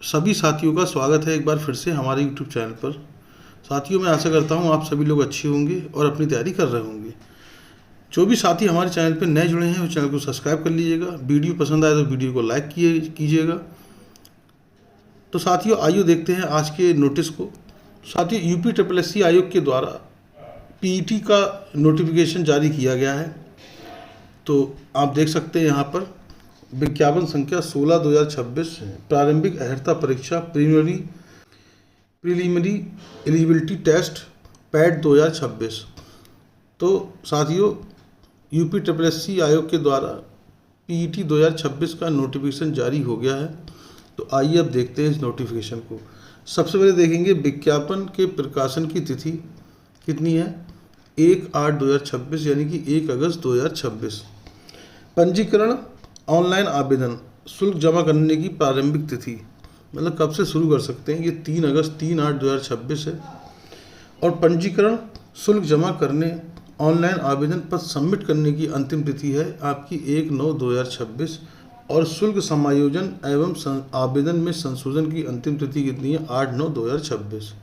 सभी साथियों का स्वागत है एक बार फिर से हमारे YouTube चैनल पर। साथियों, मैं आशा करता हूँ आप सभी लोग अच्छे होंगे और अपनी तैयारी कर रहे होंगे। जो भी साथी हमारे चैनल पर नए जुड़े हैं वो चैनल को सब्सक्राइब कर लीजिएगा। वीडियो पसंद आए तो वीडियो को लाइक कीजिएगा। तो साथियों, आइए देखते हैं आज के नोटिस को। साथियों, UPSSC आयोग के द्वारा PET का नोटिफिकेशन जारी किया गया है। तो आप देख सकते हैं यहाँ पर विज्ञापन संख्या 16/2026 प्रारंभिक अर्हता परीक्षा प्रीलिमिनरी एलिजिबिलिटी टेस्ट पैट 2026। तो साथियों, UPSSC आयोग के द्वारा PET 2026 का नोटिफिकेशन जारी हो गया है। तो आइए अब देखते हैं इस नोटिफिकेशन को। सबसे पहले देखेंगे विज्ञापन के प्रकाशन की तिथि कितनी है। 1/8/2026 यानी कि 1 अगस्त 2026। पंजीकरण ऑनलाइन आवेदन शुल्क जमा करने की प्रारंभिक तिथि मतलब कब से शुरू कर सकते हैं, ये 3/8/2026 है। और पंजीकरण शुल्क जमा करने ऑनलाइन आवेदन पत्र सबमिट करने की अंतिम तिथि है आपकी 1/9/2026। और शुल्क समायोजन एवं आवेदन में संशोधन की अंतिम तिथि कितनी है, 8/9/2026।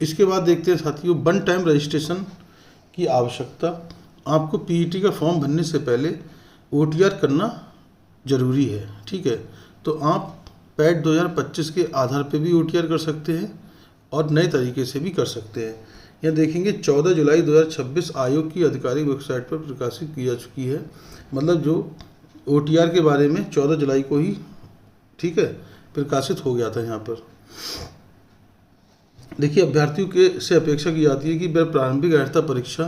इसके बाद देखते हैं साथियों, वन टाइम रजिस्ट्रेशन की आवश्यकता। आपको PET का फॉर्म भरने से पहले OTR करना जरूरी है। ठीक है, तो आप पैट 2025 के आधार पे भी OTR कर सकते हैं और नए तरीके से भी कर सकते हैं। यह देखेंगे 14 जुलाई 2026 आयोग की आधिकारिक वेबसाइट पर प्रकाशित की जा चुकी है। मतलब जो OTR के बारे में 14 जुलाई को ही ठीक है प्रकाशित हो गया था। यहाँ पर देखिए, अभ्यर्थियों के से अपेक्षा की जाती है कि वह प्रारंभिक अर्हता परीक्षा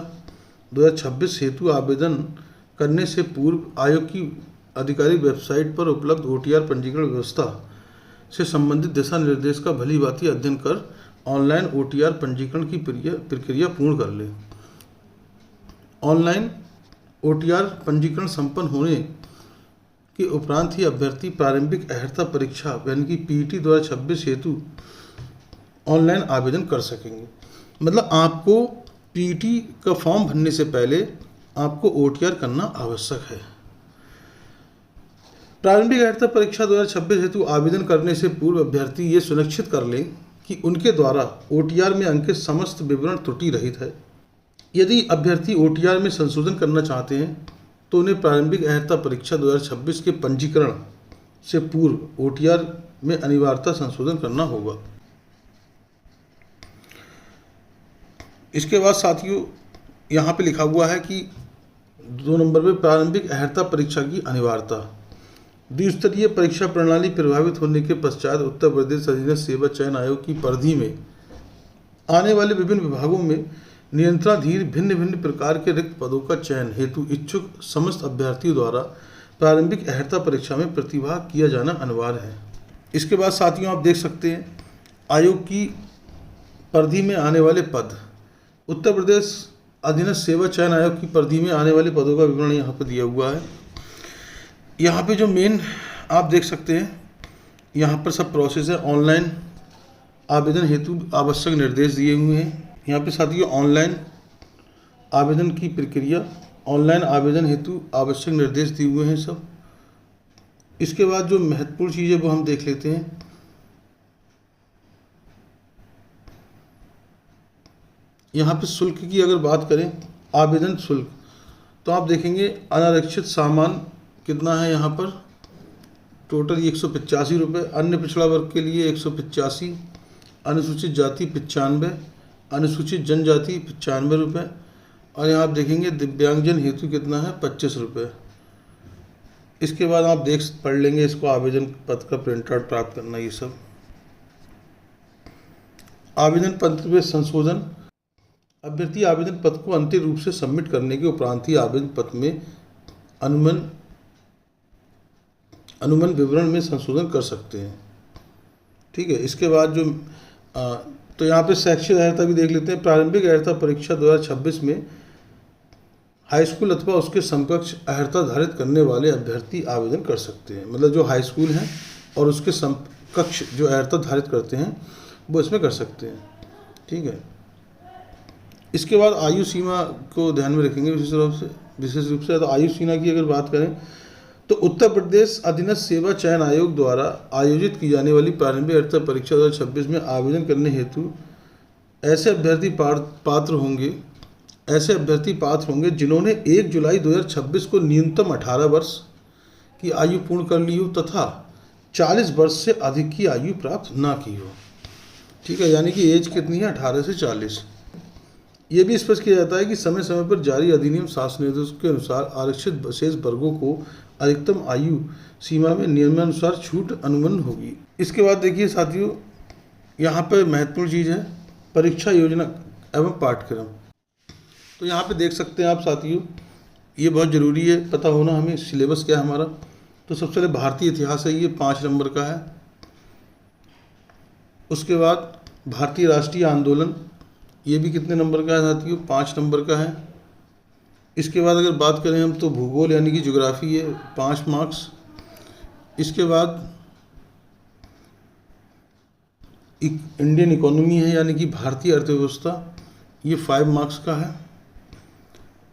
2026 हेतु आवेदन करने से पूर्व आयोग की आधिकारिक वेबसाइट पर उपलब्ध OTR पंजीकरण व्यवस्था से संबंधित दिशा निर्देश का भली भांति अध्ययन कर ऑनलाइन OTR पंजीकरण की प्रक्रिया पूर्ण कर ले। ऑनलाइन OTR पंजीकरण संपन्न होने के उपरांत ही अभ्यर्थी प्रारंभिक अर्हता परीक्षा यानी कि PET 2026 हेतु ऑनलाइन आवेदन कर सकेंगे। मतलब आपको PET का फॉर्म भरने से पहले आपको OTR करना आवश्यक है। प्रारंभिक अर्हता परीक्षा 2026 हेतु आवेदन करने से पूर्व अभ्यर्थी ये सुनिश्चित कर लें कि उनके द्वारा OTR में अंकित समस्त विवरण त्रुटि रहित है। यदि अभ्यर्थी OTR में संशोधन करना चाहते हैं तो उन्हें प्रारंभिक अर्हता परीक्षा 2026 के पंजीकरण से पूर्व OTR में अनिवार्यता संशोधन करना होगा। इसके बाद साथियों, यहाँ पे लिखा हुआ है कि 2 नंबर पे प्रारंभिक अर्हता परीक्षा की अनिवार्यता। द्विस्तरीय परीक्षा प्रणाली प्रभावित होने के पश्चात उत्तर प्रदेश अधीनस्थ सेवा चयन आयोग की परिधि में आने वाले विभिन्न विभागों में नियंत्रणाधीन भिन्न भिन्न प्रकार के रिक्त पदों का चयन हेतु इच्छुक समस्त अभ्यर्थियों द्वारा प्रारंभिक अर्हता परीक्षा में प्रतिभाग किया जाना अनिवार्य है। इसके बाद साथियों, आप देख सकते हैं आयोग की परिधि में आने वाले पद। उत्तर प्रदेश अधीनस्थ सेवा चयन आयोग की परिधि में आने वाले पदों का विवरण यहाँ पर दिया हुआ है। यहाँ पे जो मेन आप देख सकते हैं, यहाँ पर सब प्रोसेस है। ऑनलाइन आवेदन हेतु आवश्यक निर्देश दिए हुए हैं। यहाँ पे साथियों ऑनलाइन आवेदन की प्रक्रिया, ऑनलाइन आवेदन हेतु आवश्यक निर्देश दिए हुए हैं सब। इसके बाद जो महत्वपूर्ण चीज़ है वो हम देख लेते हैं। यहाँ पे शुल्क की अगर बात करें, आवेदन शुल्क, तो आप देखेंगे अनारक्षित सामान कितना है यहाँ पर, टोटल 185 रुपये। अन्य पिछड़ा वर्ग के लिए 185, अनुसूचित जाति 95, अनुसूचित जनजाति 95 रुपये। और यहाँ आप देखेंगे दिव्यांगजन हेतु कितना है, 25 रुपये। इसके बाद आप पढ़ लेंगे इसको, आवेदन पत्र का प्रिंट आउट प्राप्त करना, ये सब। आवेदन पत्र में संशोधन, अभ्यर्थी आवेदन पत्र को अंतिम रूप से सबमिट करने के उपरांत ही आवेदन पत्र में अनुमान विवरण में संशोधन कर सकते हैं। ठीक है, इसके बाद जो तो यहाँ पे शैक्षिक अर्हता भी देख लेते हैं। प्रारंभिक अर्हता परीक्षा 2026 में हाई स्कूल अथवा उसके समकक्ष अर्हता धारित करने वाले अभ्यर्थी आवेदन कर सकते हैं। मतलब जो हाई स्कूल हैं और उसके समकक्ष जो अर्हता धारित करते हैं वो इसमें कर सकते हैं। ठीक है, इसके बाद आयु सीमा को ध्यान में रखेंगे विशेष रूप से। तो आयु सीमा की अगर बात करें तो उत्तर प्रदेश अधीनस्थ सेवा चयन आयोग द्वारा आयोजित की जाने वाली प्रारंभिक अर्थता परीक्षा 2026 में आवेदन करने हेतु ऐसे अभ्यर्थी पात्र होंगे जिन्होंने 1 जुलाई 2026 को न्यूनतम 18 वर्ष की आयु पूर्ण कर ली हो तथा 40 वर्ष से अधिक की आयु प्राप्त ना की हो। ठीक है, यानी कि एज कितनी है, 18 से 40। ये भी स्पष्ट किया जाता है कि समय समय पर जारी अधिनियम शासन निर्देशों के अनुसार आरक्षित शेष वर्गों को अधिकतम आयु सीमा में नियमानुसार छूट अनुबंध होगी। इसके बाद देखिए साथियों, यहाँ पर महत्वपूर्ण चीज़ है परीक्षा योजना एवं पाठ्यक्रम। तो यहाँ पे देख सकते हैं आप साथियों, ये बहुत ज़रूरी है पता होना हमें सिलेबस क्या है हमारा। तो सबसे पहले भारतीय इतिहास है, ये 5 नंबर का है। उसके बाद भारतीय राष्ट्रीय आंदोलन, ये भी कितने नंबर का है साथियों, 5 नंबर का है। इसके बाद अगर बात करें हम तो भूगोल यानी कि ज्योग्राफी है, 5 मार्क्स। इसके बाद इंडियन इकोनॉमी है यानी कि भारतीय अर्थव्यवस्था, ये 5 मार्क्स का है।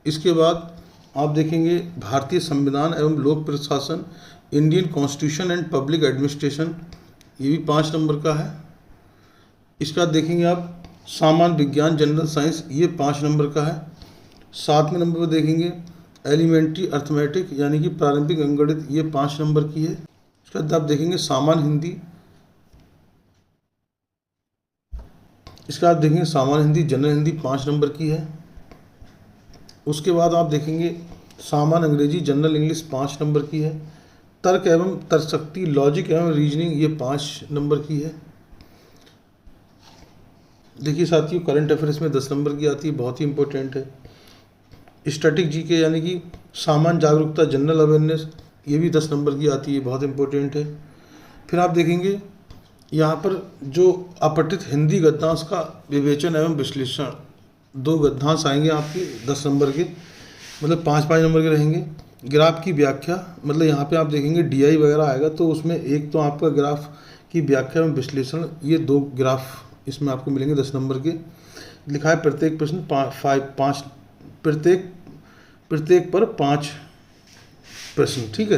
इसके बाद आप देखेंगे भारतीय संविधान एवं लोक प्रशासन, Indian constitution and public administration, ये भी 5 नंबर का है। इसके बाद देखेंगे आप सामान्य विज्ञान जनरल साइंस, ये 5 नंबर का है। 7वें नंबर पर देखेंगे एलिमेंट्री अर्थमेटिक यानी कि प्रारंभिक अंकगणित, ये 5 नंबर की है। इसके बाद आप देखेंगे सामान्य हिंदी, इसके बाद देखेंगे सामान्य हिंदी जनरल हिंदी 5 नंबर की है। उसके बाद आप देखेंगे सामान्य अंग्रेजी जनरल इंग्लिश 5 नंबर की है। तर्क एवं तर्कशक्ति लॉजिक एवं रीजनिंग, ये 5 नंबर की है। देखिए साथियों, करंट अफेयर्स में 10 नंबर की आती है, बहुत ही इंपॉर्टेंट है। स्टैटिक जीके यानी कि सामान्य जागरूकता जनरल अवेयरनेस, ये भी 10 नंबर की आती है, बहुत इंपॉर्टेंट है। फिर आप देखेंगे यहाँ पर जो अपठित हिंदी गद्यांश का विवेचन एवं विश्लेषण, 2 गद्यांश आएंगे आपके 10 नंबर के, मतलब 5-5 नंबर के रहेंगे। ग्राफ की व्याख्या, मतलब यहाँ पे आप देखेंगे डीआई वगैरह आएगा, तो उसमें एक तो आपका ग्राफ की व्याख्या एवं विश्लेषण, ये 2 ग्राफ इसमें आपको मिलेंगे 10 नंबर के। लिखा है प्रत्येक प्रश्न 5 प्रत्येक पर 5 प्रश्न। ठीक है।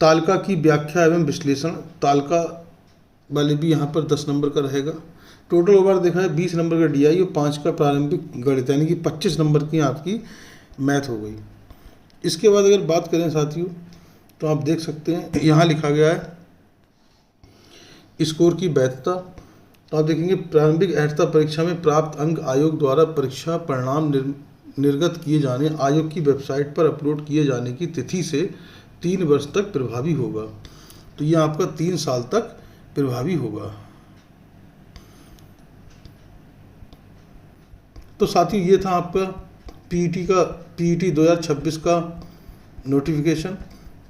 तालिका की व्याख्या एवं विश्लेषण, तालिका वाले भी यहाँ पर 10 नंबर का रहेगा। टोटल ओवर देखा है 20 नंबर का डीआई और 5 का प्रारंभिक गणित, यानी कि 25 नंबर की आपकी मैथ हो गई। इसके बाद अगर बात करें साथियों, तो आप देख सकते हैं यहाँ लिखा गया है स्कोर की वैधता। तो आप देखेंगे प्रारंभिक अर्थता परीक्षा में प्राप्त अंक आयोग द्वारा परीक्षा परिणाम निर्गत किए जाने, आयोग की वेबसाइट पर अपलोड किए जाने की तिथि से 3 वर्ष तक प्रभावी होगा। तो ये आपका 3 साल तक प्रभावी होगा। तो साथियों ये था आपका पीईटी 2026 का नोटिफिकेशन।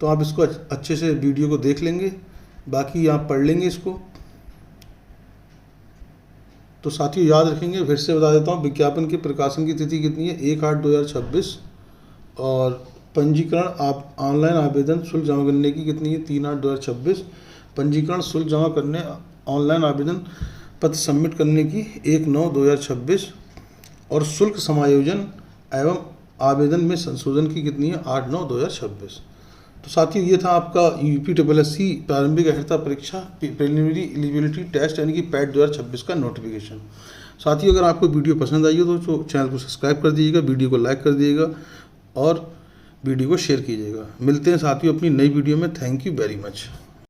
तो आप इसको अच्छे से वीडियो को देख लेंगे, बाकी आप पढ़ लेंगे इसको। तो साथियों याद रखेंगे, फिर से बता देता हूँ, विज्ञापन के प्रकाशन की तिथि कितनी है, 1/8/2026। और पंजीकरण आप ऑनलाइन आवेदन शुल्क जमा करने की कितनी है, 3/8/2026। पंजीकरण शुल्क जमा करने ऑनलाइन आवेदन पत्र सबमिट करने की 1/9/2026। और शुल्क समायोजन एवं आवेदन में संशोधन की कितनी है, 8/9/2026। तो साथियों ये था आपका UPSSC प्रारंभिक अर्थता परीक्षा प्रिलिमिनरी एलिजिबिलिटी टेस्ट यानी कि पैट 2026 का नोटिफिकेशन। साथियों अगर आपको वीडियो पसंद आई हो तो चैनल को सब्सक्राइब कर दीजिएगा, वीडियो को लाइक कर दीजिएगा और वीडियो को शेयर कीजिएगा। मिलते हैं साथियों अपनी नई वीडियो में। Thank you very much.